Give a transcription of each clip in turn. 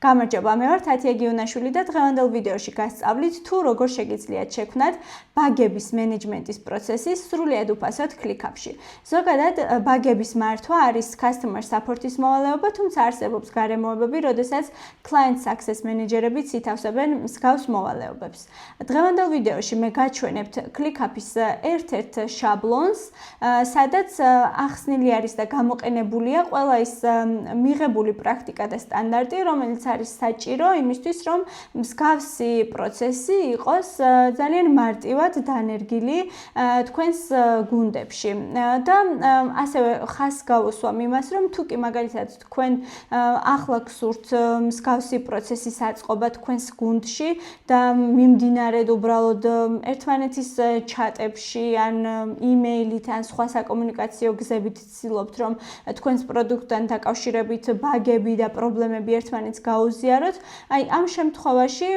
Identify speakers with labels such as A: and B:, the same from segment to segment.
A: გამარჯობა, მე ვარ თათია გიუნაშვილი და დღევანდელ ვიდეოში გასწავლით თუ როგორ შეგიძლიათ შექმნათ ბაგების მენეჯმენტის პროცესი სრულიად უფასოდ ClickUp-ში. ზოგადად ბაგების მართვა არის customer support-ის მოვალეობა, თუმცა არსებობს გარემოებები, როდესაც client success manager-ებიც ითავსებენ მსგავს მოვალეობებს. დღევანდელ ვიდეოში მე გაჩვენებთ ClickUp-ის ერთ-ერთ შაბლონს, სადაც ახსნილი არის და გამოყენებულია ყველა ის მიღებული პრაქტიკა და სტანდარტი, რომელიც არის საჭირო იმისთვის, რომ მსგავსი პროცესი იყოს ძალიან მარტივად დანერგილი თქვენს გუნდებში. და ასევე ხაზს გავუსვამ იმას, რომ თუ კი მაგალითად თქვენ ახლა გსურთ მსგავსი პროცესის აწყობა თქვენს გუნდში და მიმდინარედ უბრალოდ ერთმანეთის ჩატებში ან იმეილით ან სხვა საკომუნიკაციო გზებით ცდილობთ, რომ თქვენს პროდუქტთან დაკავშირებით ბაგები და პრობლემები ერთმანეთს გაუზიაროთ, აი ამ შემთხვევაში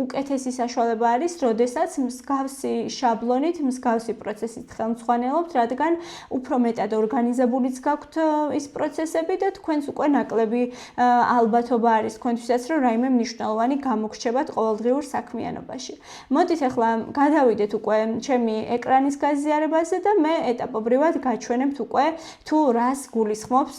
A: უკეთესი საშუალება არის, როდესაც მსგავსი შაბლონით, მსგავსი პროცესით ხელმძღვანელობთ, რადგან უფრო მეტად ორგანიზებულიც გაქვთ ის პროცესები და თქვენს უკვე ნაკლები ალბათობა არის თქვენთვისაც, რომ რაიმე მნიშვნელოვანი გამოგრჩებათ ყოველდღიურ საქმიანობაში. მოდით ახლა გადავიდეთ უკვე ჩემი ეკრანის გაზიარებაზე და მე ეტაპობრივად გაჩვენებთ უკვე თუ რას გულისხმობს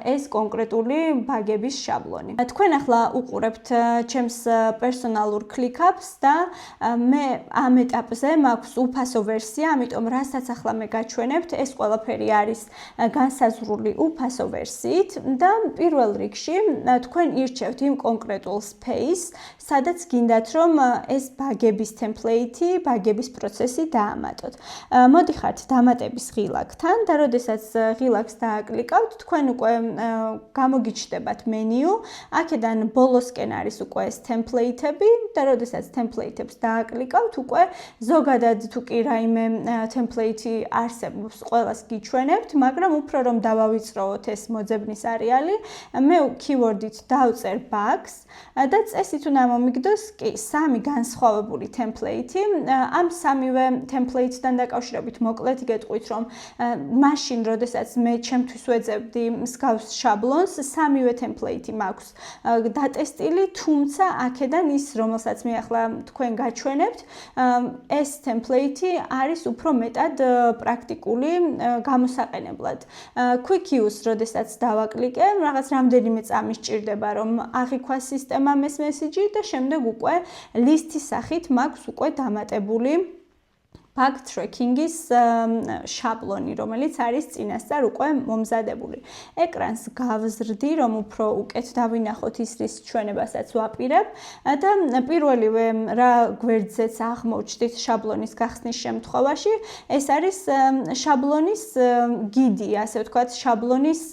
A: ეს კონკრეტული ბაგების შაბლონი. თქვენ ახლა უყურებთ ჩემს პერსონალურ ClickUp-ს და მე ამ ეტაპზე მაქვს უფასო ვერსია, ამიტომ რასაც ახლა მე გაჩვენებთ, ეს ყველაფერი არის განსაზღვრული უფასო ვერსიით და პირველ რიგში თქვენ ირჩევთ იმ კონკრეტულ space, სადაც გინდათ რომ ეს ბაგების template-ი, ბაგების პროცესი დაამატოთ. მოდიხართ დამატების ღილაკთან და როდესაც ღილაკს დააკლიკავთ, თქვენ უკვე გამოგიჩნდებათ მენიუ, აქედან ბოლოსკენ არის უკვე ეს template-ები და როდესაც template-ებს დააკლიკავთ, უკვე ზოგადად თუ კი რაიმე template-ი არსებობს, ყველას გიჩვენებთ, მაგრამ უფრო რომ დავავიწროვოთ ეს მოძებნის არეალი, მე keyword-ით დავწერ bugs და წესით უნდა მომიგდოს კი სამი განსხვავებული template-ი. ამ სამივე template-დან დაკავშირებით მოკლედ გეტყვით, რომ მაშინ, როდესაც მე ჩემთვის ვეძებდი მსგავს შაბლონს, სამივე template-ი მაქვს დატესტილი, თუმცა აქედან ის, რომელსაც მე ახლა თქვენ გაჩვენებთ, ეს template-ი არის უფრო მეტად პრაქტიკული გამოსაყენებლად. Quick use, როდესაც დავაკლიკე, რაღაც რამდენიმე წამი სჭირდება, რომ აღიქვა სისტემამ ეს მესიჯი და შემდეგ უკვე ლისტის სახით მაქვს უკვე დამატებული bug tracking-ის შაბლონი, რომელიც არის წინასწარ უკვე მომზადებული. ეკრანს გავზრდი, რომ უფრო უკეთ დავინახოთ ის რის ჩვენებასაც ვაპირებ და პირველივე რა გვერდზეც აღმოჩნდით შაბლონის გახსნის შემთხვევაში, ეს არის შაბლონის გიდი, ასე ვთქვათ, შაბლონის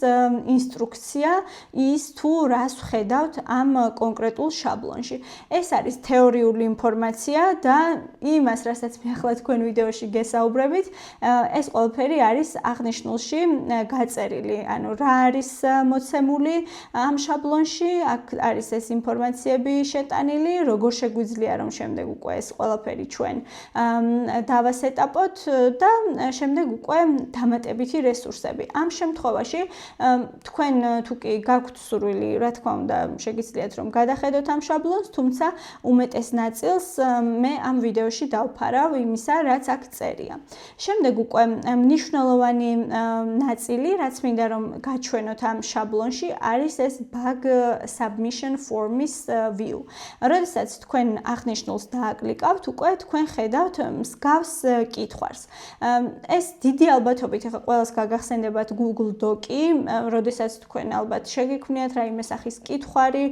A: ინსტრუქცია ის თუ რას ვხედავთ ამ კონკრეტულ შაბლონში. ეს არის თეორიული ინფორმაცია და იმას, რასაც მე ახლა თქვენ ვიდეოში გესაუბრებით, ეს ყველაფერი არის აღნიშნულში გაწერილი. ანუ რა არის მოცემული ამ შაბლონში, აქ არის ეს ინფორმაციები შეტანილი, როგორ შეგვიძლია რომ შემდეგ უკვე ეს ყველაფერი ჩვენ დავასეტაპოთ და შემდეგ უკვე დამატებითი რესურსები. ამ შემთხვევაში თქვენ თუ კი გაქვთ სურვილი, რა თქმა უნდა, შეგიძლიათ რომ გადახედოთ ამ შაბლონს, თუმცა უმეტეს ნაწილს მე ამ ვიდეოში დავფარავ იმისა, რაც აქ წერია. შემდეგ უკვე მნიშვნელოვანი ნაწილი, რაც მინდა რომ გაჩვენოთ ამ შაბლონში, არის ეს bug submission form-ის view. როდესაც თქვენ აღნიშნულს დააკლიკავთ, უკვე თქვენ ხედავთ მსგავს კითხვარს. ეს დიდი ალბათობით ახლა ყველას გაგახსენდებათ Google Doc-ი, როდესაც თქვენ ალბათ შეგექმნიათ რაიმე სახის კითხვარი,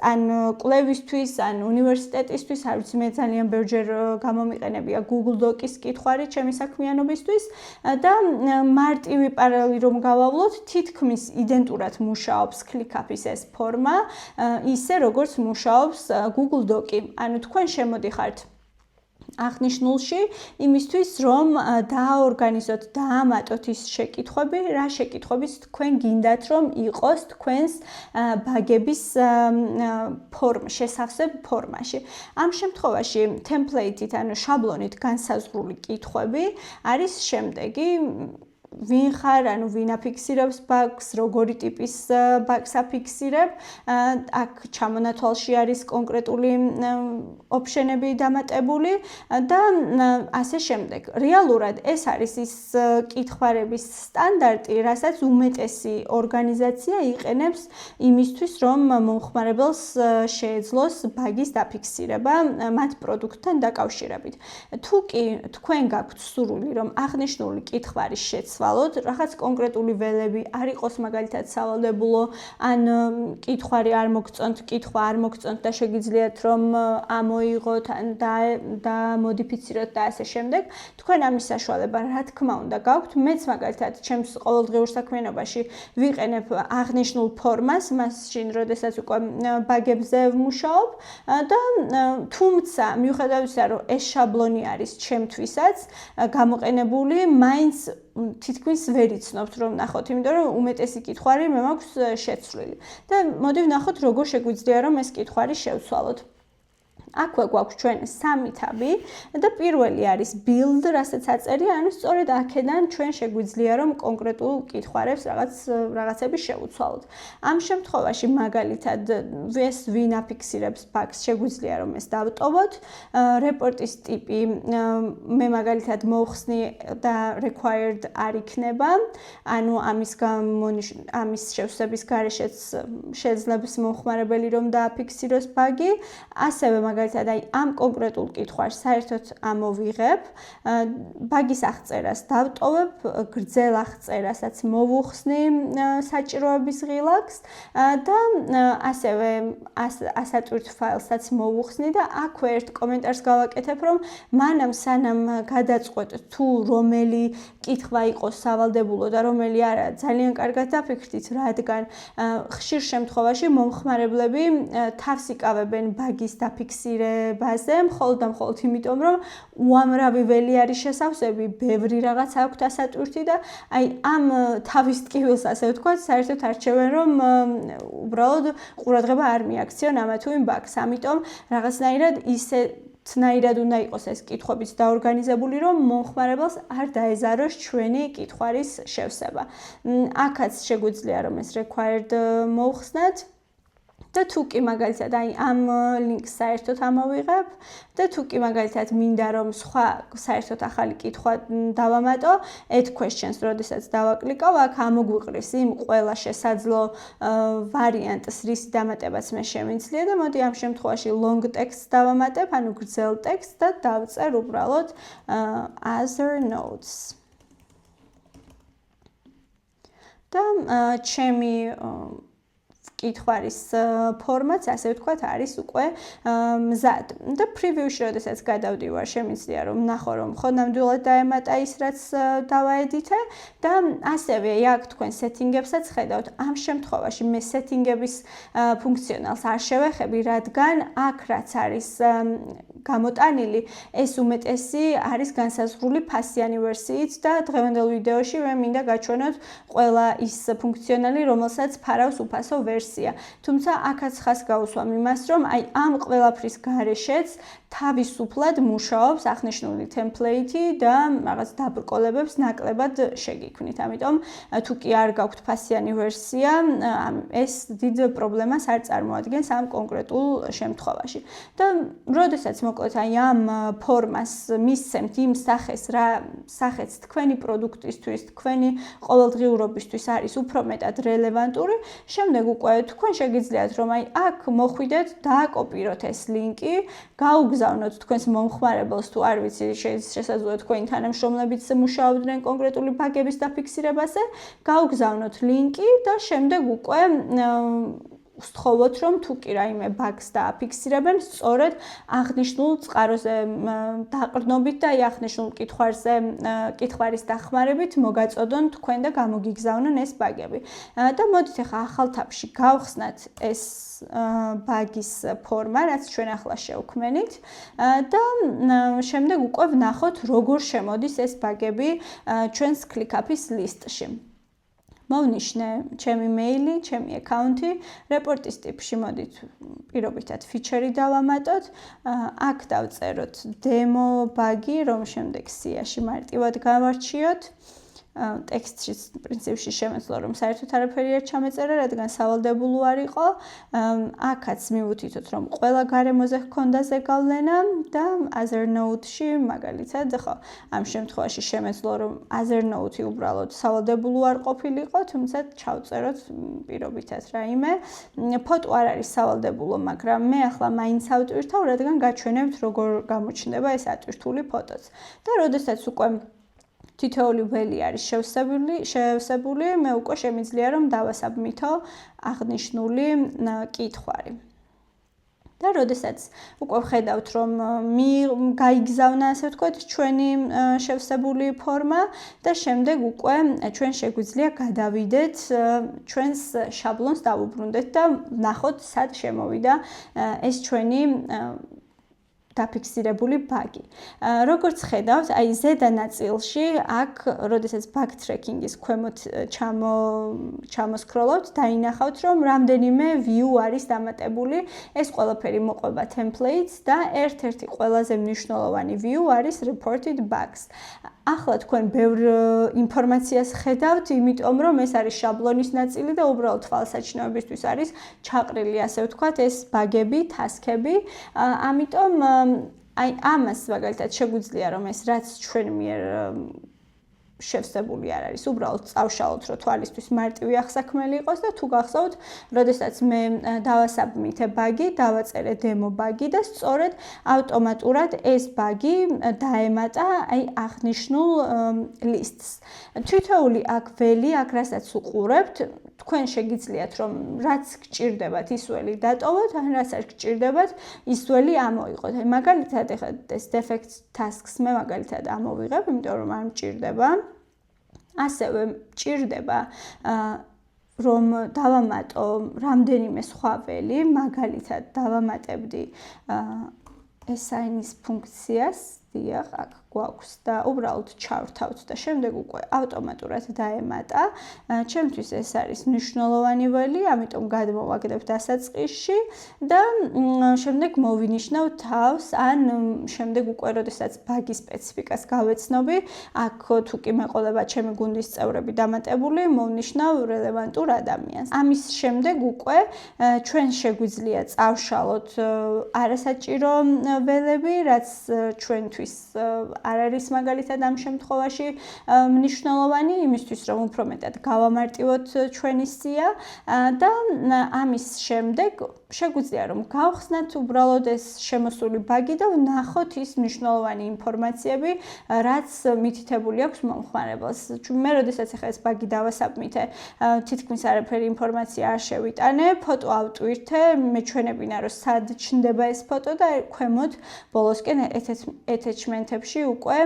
A: ან კვლევისთვის, ან უნივერსიტეტისთვის, არ ვიცი, მე ძალიან ბევრჯერ გამომიყენებია Google Doc-ის კითხვარი ჩემი საქმიანობისთვის და მარტივი პარალელი რომ გავავლოთ, თითქმის იდენტურად მუშაობს ClickUp-ის ეს ფორმა, ისე როგორც მუშაობს Google Doc-ი. ანუ თქვენ შემოდიხართ აღნიშნულში იმისთვის, რომ დააორგანიზოთ, დაამატოთ ის შეკითხვები, რა შეკითხვების თქვენ გინდათ, რომ იყოს თქვენს ბაგების შესავსებ ფორმაში. ამ შემთხვევაში template-ით, ანუ შაბლონით განსაზღვრული კითხვები არის შემდეგი. ვინ ხარ, ანუ ვინ აფიქსირებს ბაგს, როგორი ტიპის ბაგს აფიქსირებ, აქ ჩამონათვალში არის კონკრეტული ოპშენები დამატებული და ასე შემდეგ. რეალურად ეს არის ის კითხვარების სტანდარტი, რასაც უმეტესი ორგანიზაცია იყენებს იმისთვის, რომ მომხმარებელს შეეძლოს ბაგის დაფიქსირება მათ პროდუქტთან დაკავშირებით. თუ კი თქვენ გაქვთ სურვილი, რომ აღნიშნული კითხვარის შეცვალოთ, რაღაც კონკრეტული ველები არ იყოს მაგალითად სავალდებულო, ან კითხვარი არ მოგწონთ, კითხვა არ მოგწონთ და შეგიძლიათ რომ ამოიღოთ ან დამოდიფიციროთ და ასე შემდეგ, თქვენ ამის საშუალება რა თქმა უნდა გაქვთ. მეც მაგალითად ჩემს ყოველდღიურ საქმიანობაში ვიყენებ აღნიშნულ ფორმას, მაშინ როდესაც უკვე ბაგებზე ვმუშაობ და თუმცა მიუხედავად ისა, რომ ეს შაბლონი არის ჩემთვისაც გამოყენებული, მაინც თითქმის ვერ იცნობთ რომ ნახოთ, იმიტომ რომ უმეტესი კითხვარი მე მაქვს შეცვლილი. და მოდი ვნახოთ როგორ შეგვიძლია რომ ეს კითხვარი შევცვალოთ. აქვე გვაქვს ჩვენ სამი თაბი და პირველი არის build, რასაც აწერია, ანუ სწორედ აქედან ჩვენ შეგვიძლია რომ კონკრეტულ კითხვარებს რაღაცები შევუცვალოთ. ამ შემთხვევაში მაგალითად ეს ვინ აფიქსირებს ბაგს შეგვიძლია რომ ეს დავტოვოთ. რეპორტის ტიპი მე მაგალითად მოვხსნი და required არ იქნება, ანუ ამის შევსების გარეშეც შეძლებს მომხმარებელი რომ დააფიქსიროს ბაგი, ასევე მაგალითად აი ამ კონკრეტულ კითხვარს საერთოდ ამოვიღებ, ბაგის აღწერას დავტოვებ, გრძელ აღწერასაც მოვუხსნი საჭიროების ღილაკს და ასევე ასატვირთ ფაილსაც მოვუხსნი და აქვე ერთ კომენტარს გავაკეთებ, რომ მანამ სანამ გადაწყვეტ თუ რომელი კითხვა იყოს სავალდებულო და რომელი არა, ძალიან კარგად დაფიქრდით, რადგან ხშირ შემთხვევაში მომხმარებლები თავს იკავებენ ბაგის დაფიქსირებაზე, მხოლოდ და მხოლოდ იმიტომ, რომ უამრავი ველი არის შესავსები, ბევრი რაღაც აქვთ ასატვირთი და აი ამ თავის ტკივილს ასე ვთქვათ, საერთოდ არჩევენ, რომ უბრალოდ ყურადღება არ მიაქციონ ამა თუ იმ ბაგს. ამიტომ რაღაცნაირად ისეთნაირად უნდა იყოს ეს კითხვებიც დაორგანიზებული, რომ მომხმარებელს არ დაეზაროს ჩვენი კითხვარის შევსება. აქაც შეგვიძლია რომ ეს required მოვხსნათ. და თუ კი მაგალითად აი ამ ლინკს საერთოდ ამოვიღებ და თუ კი მაგალითად მინდა რომ სხვა საერთოდ ახალი კითხვა დავამატო, add questions, როდესაც დავაკლიკავ, აქ ამოგვიყრის იმ ყველა შესაძლო ვარიანტს, რის დამატებაც მე შემიძლია და მოდი ამ შემთხვევაში long text დავამატებ, ანუ გრძელ ტექსტს და დავწერ უბრალოდ other notes. და ჩემი კითხვარის ფორმაც, ასე ვთქვათ, არის უკვე მზად. და preview-ში როდესაც გადავდივარ, შემიძლია რომ ნახო, რომ ხო ნამდვილად დაემატა ის, რაც დავაედიტე და ასევე აქ თქვენ setting-ებსაც ხედავთ. ამ შემთხვევაში მე setting-ების ფუნქციონალს არ შევეხები, რადგან აქ რაც არის გამოტანილი, ეს უმეტესი არის განსაზღვრული ფასიანი ვერსიით და დღევანდელ ვიდეოში მე მინდა გაჩვენოთ ყველა ის ფუნქციონალი, რომელსაც ფარავს უფასო ვერსია. თუმცა აქაც ხას გავუსვამ იმას, რომ აი ამ ყველაფრის გარეშეც თავისუფლად მუშაობს აღნიშნული template და რაღაც დაბრკოლებებს ნაკლებად შეგიქმნით. ამიტომ თუ კი არ გაქვთ ფასიანი ვერსია, ეს დიდ პრობლემას არ წარმოადგენს ამ კონკრეტულ შემთხვევაში. და როდესაც მოკლედ აი ამ ფორმას მისცემთ იმ სახეს, რა სახეც თქვენი პროდუქტისთვის, თქვენი ყოველდღიურობისთვის არის უფრო მეტად რელევანტური, შემდეგ უკვე თქვენ შეგიძლიათ რომ აი აქ მოხვიდეთ, დააკოპიროთ ეს ლინკი, გაუგზავნოთ თქვენს მომხმარებელს თუ არ ვიცი, შესაძლოა თქვენი თანამშრომლებიც მუშაობდნენ კონკრეტული ბაგების დაფიქსირებაზე, გაუგზავნოთ ლინკი და შემდეგ უკვე ვსთხოვოთ, რომ თუ კი რაიმე ბაგს დააფიქსირებენ, სწორედ აღნიშნულ წყაროზე დაყრდნობით და აღნიშნულ კითხვარის დახმარებით მოგაწოდონ თქვენ და გამოგიგზავნონ ეს ბაგები. და მოდით ახლა ახალ თაბში გავხსნათ ეს ბაგის ფორმა, რაც ჩვენ ახლა შევქმნით და შემდეგ უკვე ვნახოთ, როგორ შემოდის ეს ბაგები ჩვენს ClickUp-ის ლისტში. მოვნიშნე ჩემი მეილი, ჩემი აკაუნთი, რეპორტის ტიპში მოდით პირობითად ფიჩერი დავამატოთ, აქ დავწეროთ demo ბაგი, რომ შემდეგ სიაში მარტივად გავარჩიოთ. ტექსტშიც პრინციპში შემეძლო რომ საერთოდ არაფერი არ ჩამეწერა, რადგან სავალდებულო არ იყო. აქაც მივუთითოთ რომ ყველა გარემოზე ჰქონდა ზეგავლენა და other note-ში მაგალითად ხო ამ შემთხვევაში შემეძლო რომ other note-ი უბრალოდ სავალდებულო არ ყოფილიყო, თუმცა ჩავწეროთ პირობითად რაიმე. ფოტო არ არის სავალდებულო, მაგრამ მე ახლა მაინც ავტვირთავ, რადგან გაჩვენებთ როგორ გამოჩნდება ეს ატვირთული ფოტოც. და როდესაც უკვე თითოეული ველი არის შევსებული, მე უკვე შემიძლია რომ დავასაბმითო აღნიშნული კითხვარი. და როდესაც უკვე ვხედავთ რომ გაიგზავნა ასე ვთქვათ ჩვენი შევსებული ფორმა და შემდეგ უკვე ჩვენ შეგვიძლია გადავიდეთ ჩვენს შაბლონს დავუბრუნდეთ და ნახოთ სად შემოვიდა ეს ჩვენი დაფიქსირებული ბაგი. როგორც ხედავთ, აი ზედა ნაწილში აქ, როდესაც bug tracking-ის ქვემოთ ჩამოსკროლავთ, დაინახავთ, რომ რამდენიმე view არის დამატებული. ეს ყველაფერი მოყვება templates და ერთ-ერთი ყველაზე მნიშვნელოვანი view არის reported bugs. ახლა თქვენ ბევრ ინფორმაციას ხედავთ, იმიტომ რომ ეს არის შაბლონის ნაწილი და უბრალოდ თვალსაჩინოებისთვის არის ჩაყრილი, ასე ვთქვათ, ეს ბაგები, ტასკები. ამიტომ აი ამას მაგალითად შეგვიძლია რომ ეს რაც ჩვენ მიერ შევსებული არ არის, უბრალოდ წავშალოთ, რომ თვალისთვის მარტივი აღსაქმელი იყოს და თუ გახსოვთ, როდესაც მე დავასაბმითე ბაგი, დავაწერე demo ბაგი და სწორედ ავტომატურად ეს ბაგი დაემატა აი აღნიშნულ listს. თითოეული აქ ველი, აქ რასაც უყურებთ, თქვენ შეგიძლიათ რომ რაც გჭირდებათ ის ველი დატოვოთ, ან რაც არ გჭირდებათ ის ველი ამოიღოთ. აი მაგალითად ეხლა ეს defect tasks მე მაგალითად ამოვიღებ, იმიტომ რომ არ მჭირდება. ასევე მჭირდება რომ დავამატო რამდენიმე სხვა ველი, მაგალითად დავამატებდი assign-ის ფუნქციას, დიახ, აქ გვაქვს და უბრალოდ ჩავრთავთ და შემდეგ უკვე ავტომატურად დაემატა. ჩემთვის ეს არის მნიშვნელოვანი ველი, ამიტომ გადმოვაგდებ დასაწყისში და შემდეგ მოვინიშნავ თავს, ან შემდეგ უკვე როდესაც ბაგის სპეციფიკას გავეცნობი, აქ თუ კი მეყოლება ჩემი გუნდის წევრები დამატებული, მოვნიშნავ რელევანტურ ადამიანს. ამის შემდეგ უკვე ჩვენ შეგვიძლია წავშალოთ არასაჭირო ველები, რაც ჩვენთვის არ არის მაგალითად ამ შემთხვევაში მნიშვნელოვანი იმისთვის რომ უფრო მეტად გავამარტივოთ ჩვენი სია და ამის შემდეგ შეგვიძლია რომ გავხსნათ უბრალოდ ეს შემოსული ბაგი და ვნახოთ ის მნიშვნელოვანი ინფორმაციები, რაც მითითებული აქვს მომხმარებელს. მე როდესაც ახლა ეს ბაგი დავასაბმითე, თითქმის არაფერი ინფორმაცია არ შევიტანე, ფოტო ავტვირთე, მეჩვენებინა რომ სად ჩნდება ეს ფოტო და ქვემოთ ბოლოსკენ attachment-ებში უკვე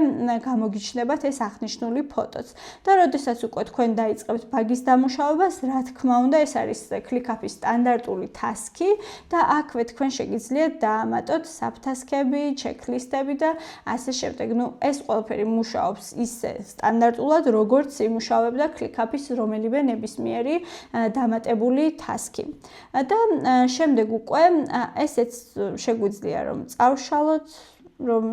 A: გამოგიჩნდებათ ეს აღნიშნული ფოტოც. და როდესაც უკვე თქვენ დაიწყებთ ბაგის დამუშავებას, რა თქმა უნდა, ეს არის ClickUp-ის სტანდარტული ტასკი და აქვე თქვენ შეგიძლიათ დაამატოთ subtask-ები, checklist-ები და ასე შემდეგ. ეს ყველაფერი მუშაობს ისე სტანდარტულად, როგორც იმუშავებდა ClickUp-ის რომელიმე ნებისმიერი დამატებული ტასკი. და შემდეგ უკვე ესეც შეგვიძლია რომ წავშალოთ, რომ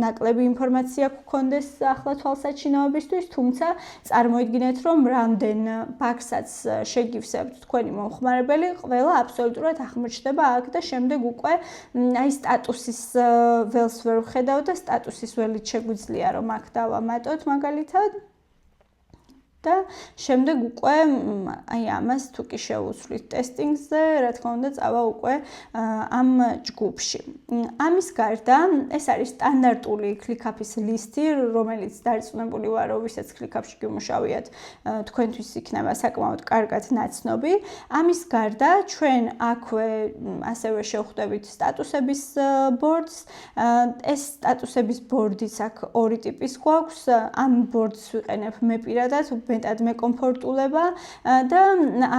A: ნაკლები ინფორმაცია გქონდეს ახლა თვალსაჩინოებისთვის, თუმცა წარმოიდგინეთ, რომ რამდენ ბაგსაც შეგივსებთ თქვენი მომხმარებელი, ყველა აბსოლუტურად აღმოჩნდება აქ და შემდეგ უკვე აი სტატუსის ველს ვერ ვხედავ და სტატუსის ველით შეგვიძლია რომ აქ დავამატოთ მაგალითად. და შემდეგ უკვე აი ამას თუ კი შევუცვლით ტესტინგზე, რა თქმა უნდა, წავა უკვე ამ ჯგუფში. ამის გარდა ეს არის სტანდარტული ClickUp-ის ლისტი, რომელიც დარწმუნებული ვარ, რომ ვისაც ClickUp-ში გიმუშავიათ, თქვენთვის იქნება საკმაოდ კარგად ნაცნობი. ამის გარდა ჩვენ აქვე ასევე შევხვდებით სტატუსების ბორდს. ეს სტატუსების ბორდიც აქ ორი ტიპის გვაქვს. ამ ბორდს ვიყენებ მე პირადად მეტად მეკომფორტულება და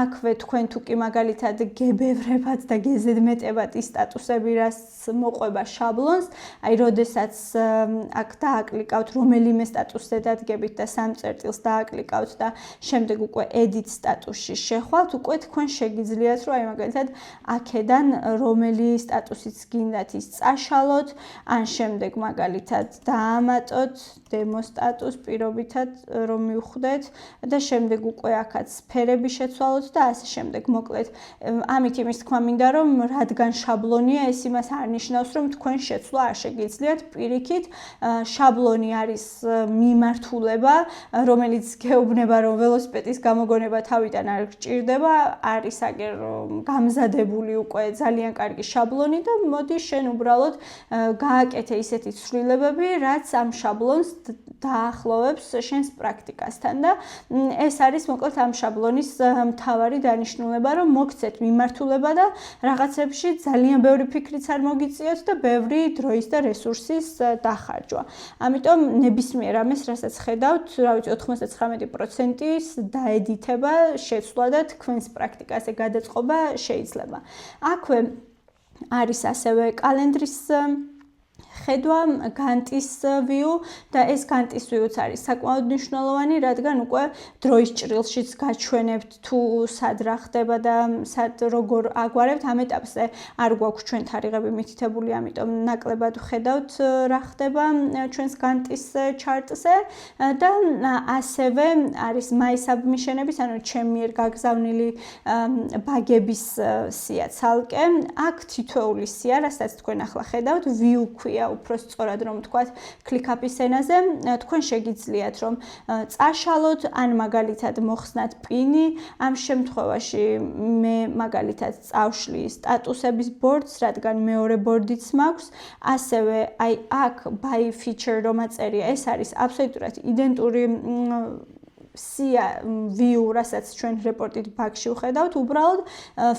A: აქვე თქვენ თუ კი მაგალითად გებევრებათ და გეზედმეტებათ ის სტატუსები, რაც მოყვება შაბლონს, აი როდესაც აქ დააკლიკავთ რომელიმე სტატუსზე დადგებით და 3 წერტილს დააკლიკავთ და შემდეგ უკვე edit სტატუსში შეხვალთ, უკვე თქვენ შეგიძლიათ რომ აი მაგალითად აქედან რომელი სტატუსიც გინდათ ის წაშალოთ, ან შემდეგ მაგალითად დაამატოთ demo სტატუს პირობითად რომ მივხვდეთ და შემდეგ უკვე აქაც სფერები შეცვალოთ და ასე შემდეგ. მოკლედ, ამით იმის თქვა მინდა რომ რადგან შაბლონია, ეს იმას არ ნიშნავს რომ თქვენ შეცვლა არ შეგიძლიათ. პირიქით, შაბლონი არის მიმართულება, რომელიც გეუბნება რომ ველოსიპედის გამოგონება თავიდან არ გჭირდება, არის აგერ გამზადებული უკვე ძალიან კარგი შაბლონი და მოდი შენ უბრალოდ გააკეთე ისეთი ცვლილებები, რაც ამ შაბლონს დაახლოვებს შენს პრაქტიკასთან და ეს არის მოკლედ ამ შაბლონის მთავარი დანიშნულება, რომ მოგცეთ მიმართულება და რაღაცებში ძალიან ბევრი ფიქრიც არ მოგიწიოთ და ბევრი დროის და რესურსის დახარჯვა. ამიტომ ნებისმიერ ამას, რასაც ხედავთ, რა ვიცი 99%-ის დაედითება, შეცვლა და თქვენს პრაქტიკაზე გადაწყობა შეიძლება. აქვე არის ასევე კალენდრის ხედვა, განტის view და ეს განტის view-ც არის საკმაოდ მნიშვნელოვანი, რადგან უკვე დროის ჭრილშიც გაჩვენებთ თუ სად რა ხდება და სად როგორ აგვარებთ. ამ ეტაპზე არ გვაქვს ჩვენ თარიღები მითითებული, ამიტომ ნაკლებად ვხედავთ რა ხდება ჩვენს განტის ჩარტზე და ასევე არის my submission-ების, ანუ ჩემი მიერ გაგზავნილი ბაგების სია ცალკე. აქ თითოეული სია, რასაც თქვენ ახლა ხედავთ, view ქვია უფრო სწორად რომ ვთქვათ, ClickUp-ის ენაზე, თქვენ შეგიძლიათ რომ წაშალოთ ან მაგალითად მოხსნათ პინი. ამ შემთხვევაში მე მაგალითად წავშლი სტატუსების ბორდს, რადგან მეორე ბორდიც მაქვს, ასევე აი აქ by feature რომ აწერია, ეს არის აბსოლუტურად იდენტური სია view, რასაც ჩვენ რეპორტით ბაგში ვხედავთ, უბრალოდ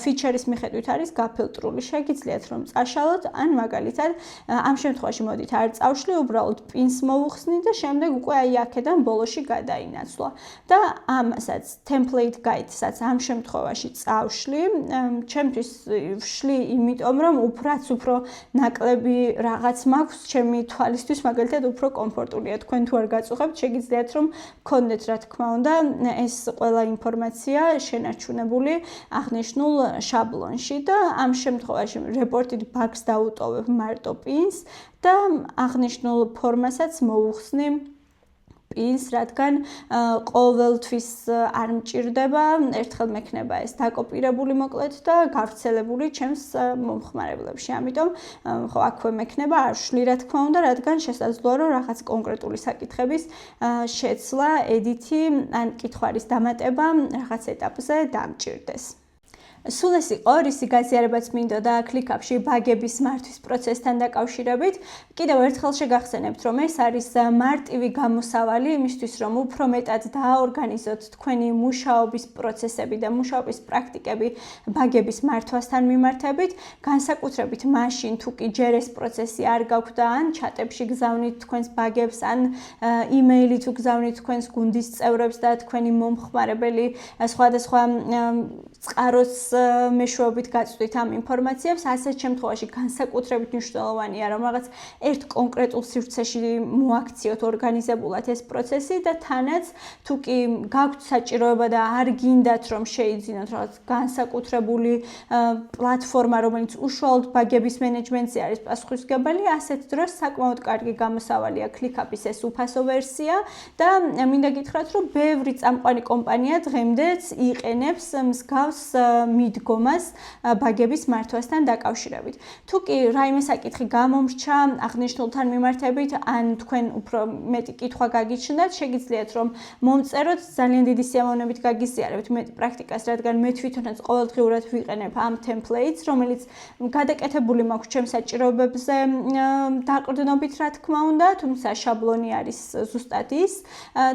A: feature-ის მიხედვით არის გაფილტრული. შეგიძლიათ რომ წაშალოთ, ან მაგალითად ამ შემთხვევაში მოდით არ წავშლი, უბრალოდ pins მოვუხსნი და შემდეგ უკვე აი აქედან ბოლოში გადაინაცვლა. და ამასაც template guide-საც ამ შემთხვევაში წავშლი, ჩემთვის ვშლი იმიტომ რომ უფრო ნაკლები რაღაც მაქვს ჩემი თვალისთვის, მაგალითად უფრო კომფორტულია. თქვენ თუ არ გაწუხებთ, შეგიძლიათ რომ გქონდეთ რა თქმა უნდა ეს ყველა ინფორმაცია შენარჩუნებული აღნიშნულ შაბლონში და ამ შემთხვევაში რეპორტით ბაგს დაუტოვებ მარტო pins და აღნიშნულ ფორმასაც მოვუხსნი pins, რადგან ყოველთვის არ მჭირდება, ერთხელ მექნება ეს დაკოპირებული მოკლედ და გავრცელებული ჩემს მომხმარებლებში. ამიტომ ხო აქვე მექნება არ ვშლი რა თქმა უნდა, რადგან შესაძლოა რომ რაღაც კონკრეტული საკითხების შეცვლა, edit-ი ან კითხვარის დამატება რაღაც ეტაპზე დამჭირდეს. სულ ეს იყო, რისი გაზიარებაც მინდოდა ClickUp-ში ბაგების მართვის პროცესთან დაკავშირებით. კიდევ ერთხელ შეგახსენებთ, რომ ეს არის მარტივი გამოსავალი იმისთვის, რომ უფრო მეტად დააორგანიზოთ თქვენი მუშაობის პროცესები და მუშაობის პრაქტიკები ბაგების მართვასთან მიმართებით, განსაკუთრებით მაშინ თუ კი ჯერ ეს პროცესი არ გაქვთ და ან ჩატებში გზავნით თქვენს ბაგებს, ან email-ით გზავნით თქვენს გუნდის წევრებს და თქვენი მომხმარებელი სხვადასხვა წყაროს მეშვეობით გაწვდით ამ ინფორმაციებს, ასეთ შემთხვევაში განსაკუთრებით მნიშვნელოვანია, რომ რაღაც ერთ კონკრეტულ სივრცეში მოაქციოთ ორგანიზებულად ეს პროცესი და თანაც თუ კი გაქვთ საჭიროება და არ გინდათ რომ შეიძინოთ რაღაც განსაკუთრებული პლატფორმა, რომელიც უშუალოდ ბაგების მენეჯმენტზე არის პასუხისმგებელი, ასეთ დროს საკმაოდ კარგი გამოსავალია ClickUp-ის ეს უფასო ვერსია და მინდა გითხრათ, რომ ბევრი წამყვანი კომპანია დღემდეც იყენებს მსგავს მიდგომას ბაგების მართვასთან დაკავშირებით. თუ კი რაიმე საკითხი გამომრჩა აღნიშნულთან მიმართებით, ან თქვენ უფრო მეტი კითხვა გაგიჩნდათ, შეგიძლიათ რომ მომწეროთ, ძალიან დიდი სიამოვნებით გაგიზიარებთ მეტ პრაქტიკას, რადგან მე თვითონაც ყოველდღიურად ვიყენებ ამ templates, რომელიც გადაკეთებული მაქვს ჩემს საჭიროებებზე დაყრდნობით, რა თქმა უნდა, თუმცა შაბლონი არის ზუსტად ის.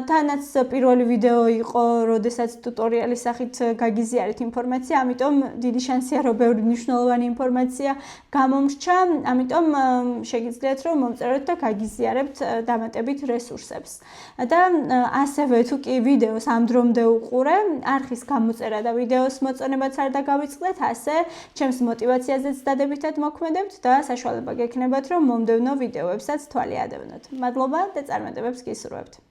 A: თანაც პირველი ვიდეო იყო, როდესაც ტუტორიალის სახით გაგიზიარეთ ინფორმაცია, ამიტომ ამიტომ დიდი შანსია, რომ ბევრი მნიშვნელოვანი ინფორმაცია გამომრჩა, ამიტომ შეგიძლიათ რომ მომწეროთ და გაგიზიარებთ დამატებით რესურსებს. და ასევე თუ კი ვიდეოს ამ დრომდე უყურე, არხის გამოწერა და ვიდეოს მოწონებაც არ დაგავიწყდეთ, ასე ჩემს მოტივაციაზეც დადებითად მოქმედებთ და საშუალება გექნებათ, რომ მომდევნო ვიდეოებსაც თვალი ადევნოთ. მადლობა და წარმატებებს გისურვებთ.